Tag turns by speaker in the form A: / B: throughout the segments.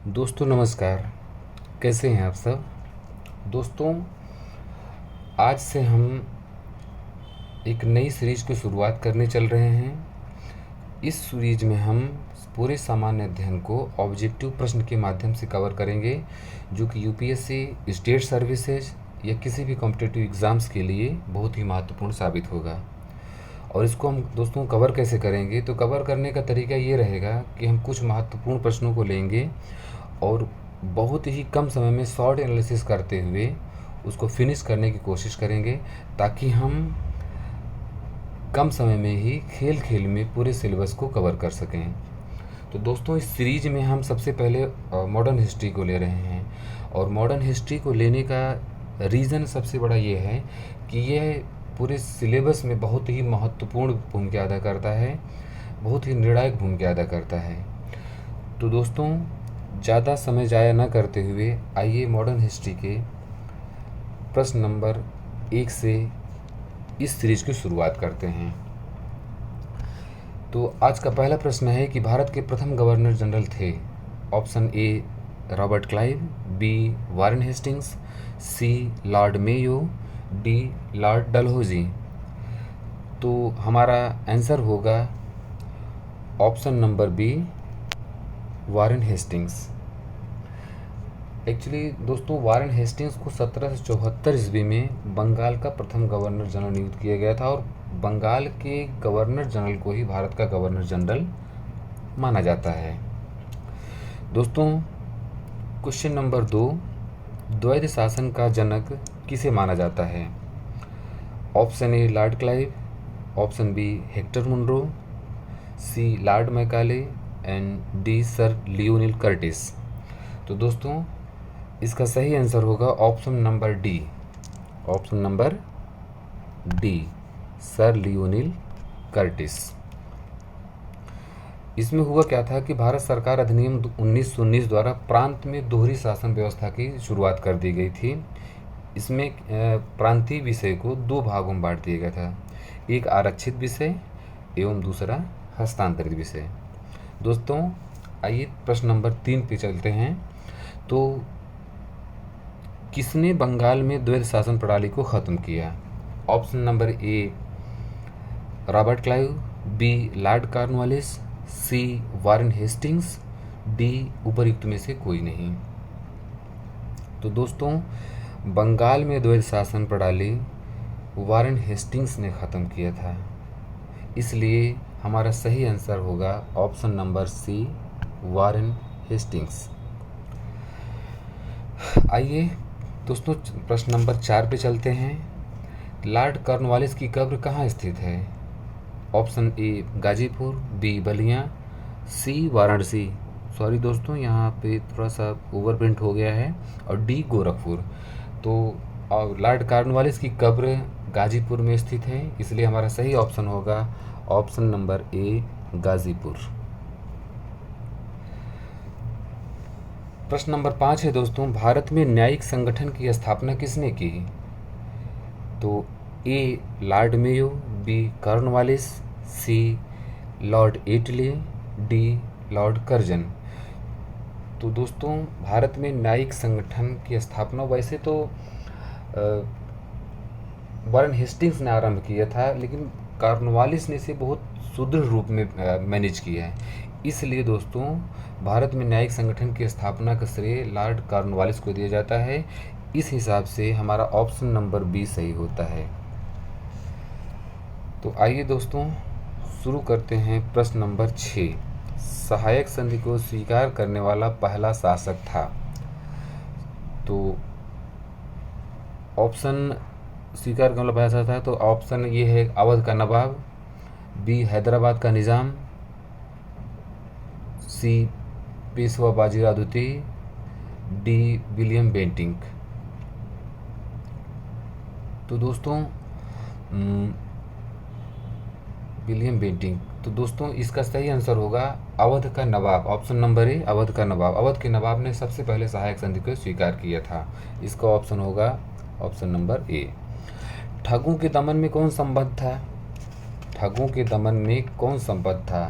A: दोस्तों नमस्कार। कैसे हैं आप सब। दोस्तों आज से हम एक नई सीरीज की शुरुआत करने चल रहे हैं। इस सीरीज में हम पूरे सामान्य अध्ययन को ऑब्जेक्टिव प्रश्न के माध्यम से कवर करेंगे, जो कि यूपीएससी, स्टेट सर्विसेज या किसी भी कॉम्पिटिटिव एग्ज़ाम्स के लिए बहुत ही महत्वपूर्ण साबित होगा। और इसको हम दोस्तों कवर कैसे करेंगे, तो कवर करने का तरीका ये रहेगा कि हम कुछ महत्वपूर्ण प्रश्नों को लेंगे और बहुत ही कम समय में शॉर्ट एनालिसिस करते हुए उसको फिनिश करने की कोशिश करेंगे, ताकि हम कम समय में ही खेल खेल में पूरे सिलेबस को कवर कर सकें। तो दोस्तों इस सीरीज में हम सबसे पहले मॉडर्न हिस्ट्री को ले रहे हैं, और मॉडर्न हिस्ट्री को लेने का रीज़न सबसे बड़ा ये है कि यह पूरे सिलेबस में बहुत ही महत्वपूर्ण भूमिका अदा करता है, बहुत ही निर्णायक भूमिका अदा करता है। तो दोस्तों ज़्यादा समय ज़ाया न करते हुए आइए मॉडर्न हिस्ट्री के प्रश्न नंबर 1 से इस सीरीज की शुरुआत करते हैं। तो आज का पहला प्रश्न है कि भारत के प्रथम गवर्नर जनरल थे। Option A Robert Clive, B Warren Hastings, C Lord Mayo, D Lord Dalhousie. तो हमारा आंसर होगा option number B, Warren Hastings. Actually दोस्तों वारेन हेस्टिंग्स को 1774 ईस्वी में बंगाल का प्रथम गवर्नर जनरल नियुक्त किया गया था, और बंगाल के गवर्नर जनरल को ही भारत का गवर्नर जनरल माना जाता है। दोस्तों क्वेश्चन नंबर 2, द्वैध शासन का जनक किसे माना जाता है। Option A Lord Clive, option B Hector Munro, C Lord Macaulay and D sir Lionel Curtis. तो दोस्तों इसका सही आंसर होगा option number D, option number D, sir Lionel Curtis. इसमें हुआ क्या था कि भारत सरकार अधिनियम 1919 द्वारा प्रांत में दोहरी शासन व्यवस्था की शुरुआत कर दी गई थी। इसमें प्रांतीय विषय को 2 भागों में बांट दिया गया था, एक आरक्षित विषय एवं दूसरा हस्तांतरित विषय। दोस्तों आइए प्रश्न नंबर 3 पे चलते हैं। तो किसने बंगाल में द्वैध शासन प्रणाली को ख़त्म किया। Option number A Robert Clive, B Lord Cornwallis, C Warren Hastings, D उपयुक्त में से कोई नहीं। तो दोस्तों बंगाल में द्वैध शासन प्रणाली वारेन हेस्टिंग्स ने ख़त्म किया था, इसलिए हमारा सही आंसर होगा option number C, Warren Hastings. आइए दोस्तों प्रश्न नंबर 4 पे चलते हैं। लॉर्ड कॉर्नवालिस की कब्र कहाँ स्थित है। Option A Ghazipur, B Ballia, C Varanasi. Sorry दोस्तों यहाँ पे थोड़ा सा ओवर प्रिंट हो गया है, और डी गोरखपुर। तो लॉर्ड कॉर्नवालिस की कब्र गाजीपुर में स्थित है, इसलिए हमारा सही ऑप्शन होगा ऑप्शन नंबर ए, गाजीपुर। प्रश्न नंबर 5 है दोस्तों, भारत में न्यायिक संगठन की स्थापना किसने की। तो ए Lord Mayo, B Cornwallis, C Lord एटले, डी लॉर्ड कर्जन। तो दोस्तों भारत में न्यायिक संगठन की स्थापना वैसे तो वारेन हेस्टिंग्स ने आरंभ किया था, लेकिन कॉर्नवालिस ने इसे बहुत सुदृढ़ रूप में मैनेज किया है। इसलिए दोस्तों भारत में न्यायिक संगठन की स्थापना का श्रेय लॉर्ड कॉर्नवालिस को दिया जाता है। इस हिसाब से हमारा ऑप्शन नंबर बी सही होता है। तो आइए दोस्तों शुरू करते हैं प्रश्न नंबर 6। सहायक संधि को स्वीकार करने वाला पहला शासक था। तो ऑप्शन स्वीकार करने वाला पहला शासक था, तो ऑप्शन ये है अवध का नवाब, बी हैदराबाद का निज़ाम, सी पेशवा बाजीराव द्वितीय, डी विलियम बेंटिंक। तो दोस्तों विलियम बेंटिंक। तो दोस्तों इसका सही आंसर होगा अवध का नवाब, ऑप्शन नंबर ए, अवध का नवाब। अवध के नवाब ने सबसे पहले सहायक संधि को स्वीकार किया था। इसका ऑप्शन होगा ऑप्शन नंबर ए। ठगों के दमन में कौन संबद्ध था। ठगों के दमन में कौन संबद्ध था।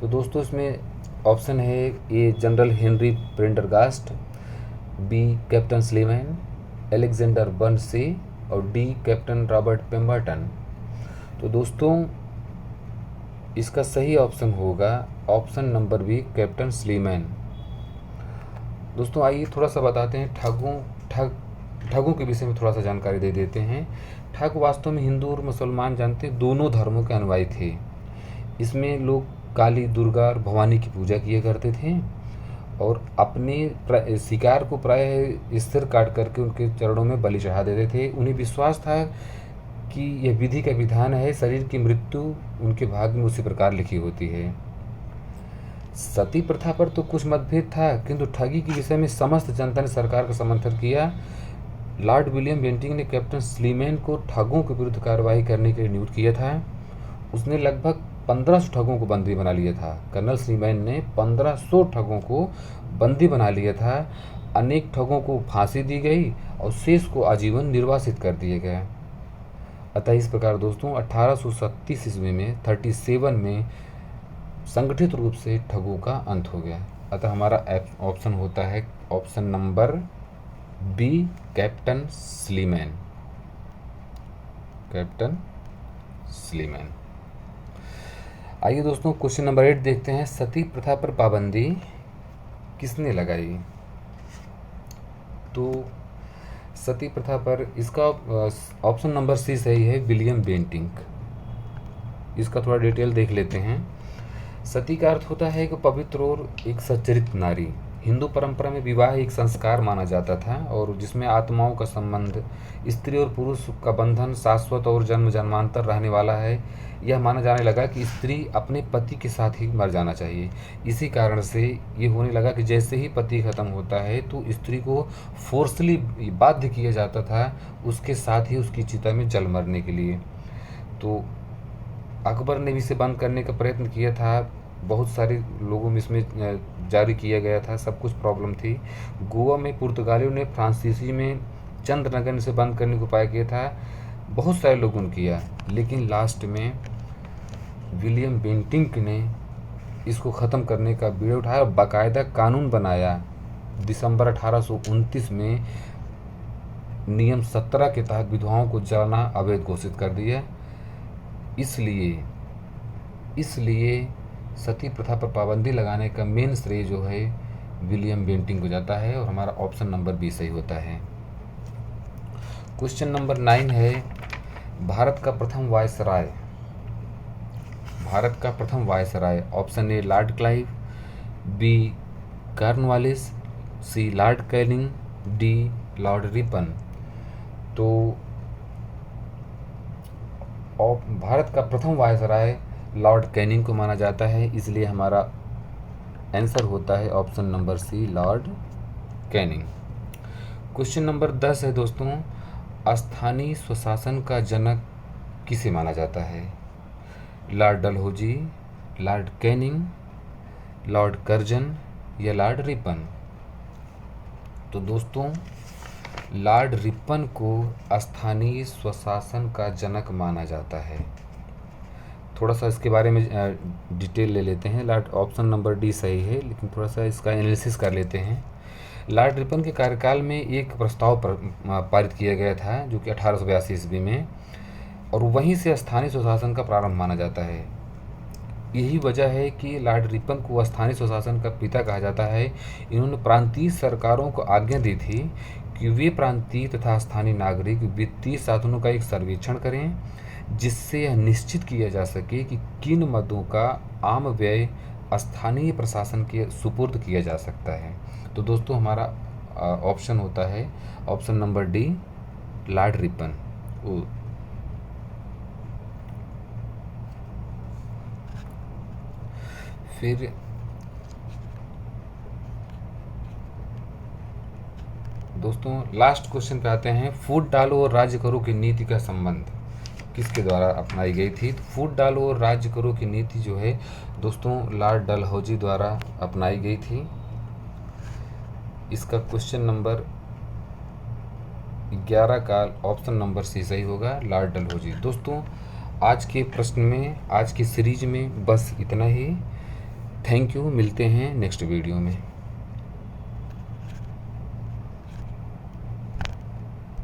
A: तो दोस्तों इसमें ऑप्शन है A General Henry Prendergast, B captain Sleeman, Alexander Burnes और डी कैप्टन रॉबर्ट पेम्बरटन। तो दोस्तों इसका सही ऑप्शन होगा option number B captain Sleeman. दोस्तों आइए थोड़ा सा बताते हैं ठगों के विषय में थोड़ा सा जानकारी दे देते हैं। ठग वास्तव में हिंदू और मुसलमान जानते हैं दोनों धर्मों के अनुयायी थे। इसमें लोग काली, दुर्गा और भवानी की पूजा किया करते थे और अपने शिकार को प्रायः सिर काट करके उनके चरणों में बलि चढ़ा देते थे। उन्हें विश्वास था कि यह विधि का विधान है, शरीर की मृत्यु उनके भाग्य में उसी प्रकार लिखी होती है। सती प्रथा पर तो कुछ मतभेद था, किंतु ठगी के विषय में समस्त जनता ने सरकार का समर्थन किया। लॉर्ड विलियम बेंटिंक ने कैप्टन स्लीमैन को ठगों के विरुद्ध कार्रवाई करने के लिए नियुक्त किया था। उसने लगभग 1500 ठगों को बंदी बना लिया था। कर्नल स्लीमैन ने 1500 ठगों को बंदी बना लिया था। अनेक ठगों को फांसी दी गई और शेष को आजीवन निर्वासित कर दिए गए। अतः इस प्रकार दोस्तों 1837 ईस्वी में 37 में संगठित रूप से ठगों का अंत हो गया। अतः हमारा ऑप्शन होता है option number B captain Sleeman. Captain Sleeman. आइए दोस्तों क्वेश्चन नंबर 8 देखते हैं। सती प्रथा पर पाबंदी किसने लगाई? तो सती प्रथा पर इसका ऑप्शन नंबर सी सही है, विलियम बेंटिंक। इसका थोड़ा डिटेल देख लेते हैं। सती का अर्थ होता है कि पवित्र और एक सच्चरित नारी। हिंदू परंपरा में विवाह एक संस्कार माना जाता था और जिसमें आत्माओं का संबंध, स्त्री और पुरुष का बंधन शाश्वत और जन्म जन्मांतर रहने वाला है। यह माना जाने लगा कि स्त्री अपने पति के साथ ही मर जाना चाहिए। इसी कारण से ये होने लगा कि जैसे ही पति खत्म होता है तो स्त्री को फोर्सली बाध्य किया जाता था उसके साथ ही उसकी चिता में जल मरने के लिए। तो अकबर ने भी इसे बंद करने का प्रयत्न किया था। बहुत सारे लोगों में इसमें जारी किया गया था, सब कुछ प्रॉब्लम थी। गोवा में पुर्तगालियों ने फ्रांसीसी में चंद्रनगर ने इसे बंद करने को उपाय किया था। बहुत सारे लोगों ने किया, लेकिन लास्ट में विलियम बेंटिंक ने इसको ख़त्म करने का बीड़ा उठाया और बाकायदा कानून बनाया। दिसंबर 1829 में नियम 17 के तहत विधवाओं को जलाना अवैध घोषित कर दिया। इसलिए सती प्रथा पर पाबंदी लगाने का मेन श्रेय जो है विलियम बेंटिंक को जाता है और हमारा ऑप्शन नंबर बी सही होता है। क्वेश्चन नंबर 9 है, भारत का प्रथम वायसराय। भारत का प्रथम viceroy. Option A Lord Clive, B Cornwallis, C Lord Canning, D Lord Ripon. तो भारत का प्रथम वायसराय लॉर्ड कैनिंग को माना जाता है, इसलिए हमारा आंसर होता है option number C Lord Canning. Question number 10 है दोस्तों, स्थानीय स्वशासन का जनक किसे माना जाता है? Lord Dalhousie, Lord Canning, Lord Curzon या लॉर्ड रिपन। तो दोस्तों लॉर्ड रिपन को स्थानीय स्वशासन का जनक माना जाता है। थोड़ा सा इसके बारे में डिटेल ले लेते हैं। लॉर्ड ऑप्शन नंबर डी सही है, लेकिन थोड़ा सा इसका एनालिसिस कर लेते हैं। लॉर्ड रिपन के कार्यकाल में एक प्रस्ताव पारित किया गया था जो कि 1882 ईस्वी में, और वहीं से स्थानीय स्वशासन का प्रारंभ माना जाता है। यही वजह है कि लॉर्ड रिपन को स्थानीय स्वशासन का पिता कहा जाता है। इन्होंने प्रांतीय सरकारों को आज्ञा दी थी कि वे प्रांतीय तथा स्थानीय नागरिक वित्तीय साधनों का एक सर्वेक्षण करें, जिससे यह निश्चित किया जा सके कि किन मदों का आम व्यय स्थानीय प्रशासन के सुपुर्द किया जा सकता है। तो दोस्तों हमारा ऑप्शन होता है option number D Lord Ripon. फिर दोस्तों लास्ट क्वेश्चन पे आते हैं। फूट डालो और राज्य करो की नीति का संबंध किसके द्वारा अपनाई गई थी? तो फूट डालो और राज्य करो की नीति जो है दोस्तों लॉर्ड डलहौजी द्वारा अपनाई गई थी। इसका क्वेश्चन नंबर 11 का ऑप्शन नंबर सी सही होगा, लॉर्ड डलहौजी। दोस्तों आज के प्रश्न में, आज की सीरीज में बस इतना ही। थैंक यू, मिलते हैं नेक्स्ट वीडियो में।